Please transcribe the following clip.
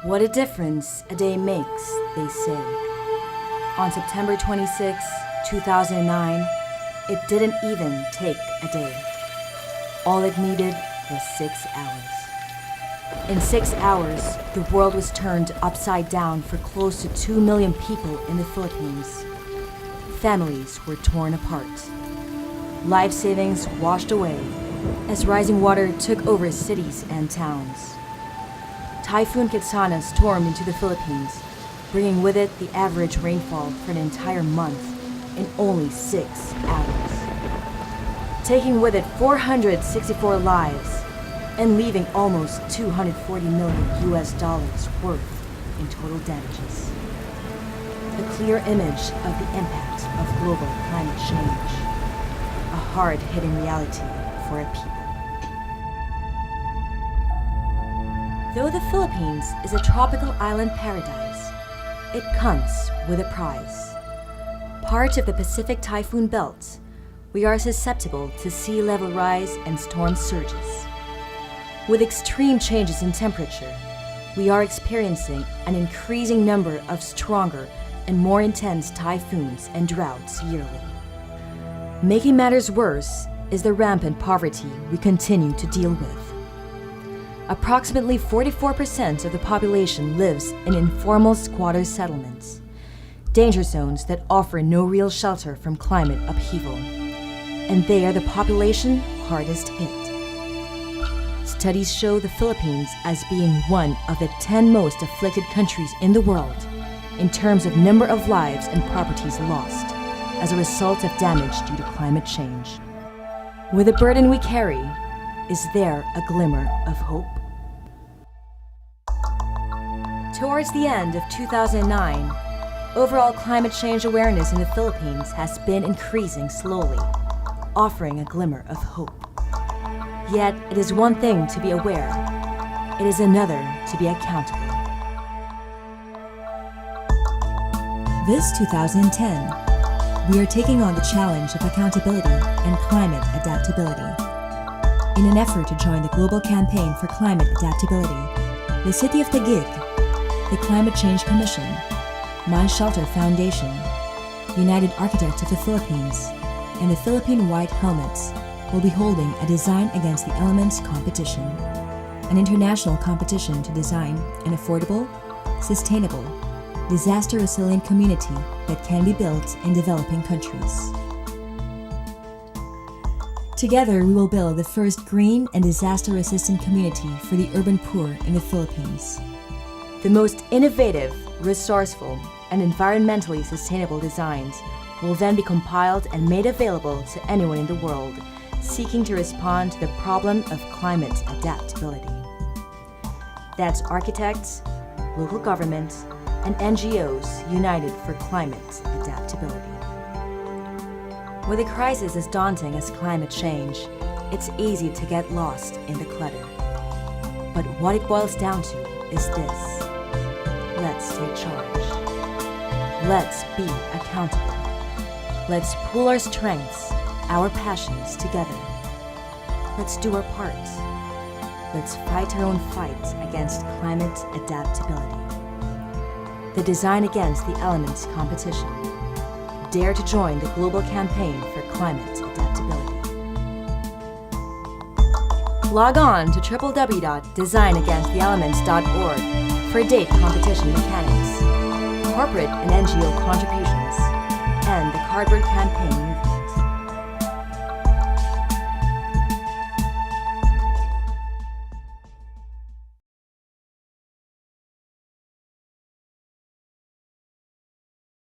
What a difference a day makes, they say. On September 26, 2009, it didn't even take a day. All it needed was 6 hours. In 6 hours, the world was turned upside down for close to 2 million people in the Philippines. Families were torn apart. Life savings washed away as rising water took over cities and towns. Typhoon Ketsana stormed into the Philippines, bringing with it the average rainfall for an entire month in only 6 hours, taking with it 464 lives and leaving almost $240 million worth in total damages. A clear image of the impact of global climate change, a hard-hitting reality for a people. Though the Philippines is a tropical island paradise, it comes with a price. Part of the Pacific typhoon belt, we are susceptible to sea level rise and storm surges. With extreme changes in temperature, we are experiencing an increasing number of stronger and more intense typhoons and droughts yearly. Making matters worse is the rampant poverty we continue to deal with. Approximately 44% of the population lives in informal squatter settlements, danger zones that offer no real shelter from climate upheaval, and they are the population hardest hit. Studies show the Philippines as being one of the 10 most afflicted countries in the world in terms of number of lives and properties lost as a result of damage due to climate change. With the burden we carry, is there a glimmer of hope? Towards the end of 2009, overall climate change awareness in the Philippines has been increasing slowly, offering a glimmer of hope. Yet, it is one thing to be aware, it is another to be accountable. This 2010, we are taking on the challenge of accountability and climate adaptability. In an effort to join the global campaign for climate adaptability, the City of Taguig, the Climate Change Commission, My Shelter Foundation, United Architects of the Philippines, and the Philippine White Helmets will be holding a Design Against the Elements competition, an international competition to design an affordable, sustainable, disaster-resilient community that can be built in developing countries. Together, we will build the first green and disaster-resistant community for the urban poor in the Philippines. The most innovative, resourceful, and environmentally sustainable designs will then be compiled and made available to anyone in the world seeking to respond to the problem of climate adaptability. That's architects, local governments, and NGOs united for climate adaptability. With a crisis as daunting as climate change, it's easy to get lost in the clutter. But what it boils down to is this. Let's take charge. Let's be accountable. Let's pool our strengths, our passions together. Let's do our part. Let's fight our own fight against climate adaptability. The Design Against the Elements competition. Dare to join the global campaign for climate adaptability. Log on to www.designagainsttheelements.org for DAtE competition mechanics, corporate and NGO contributions, and the cardboard campaign review.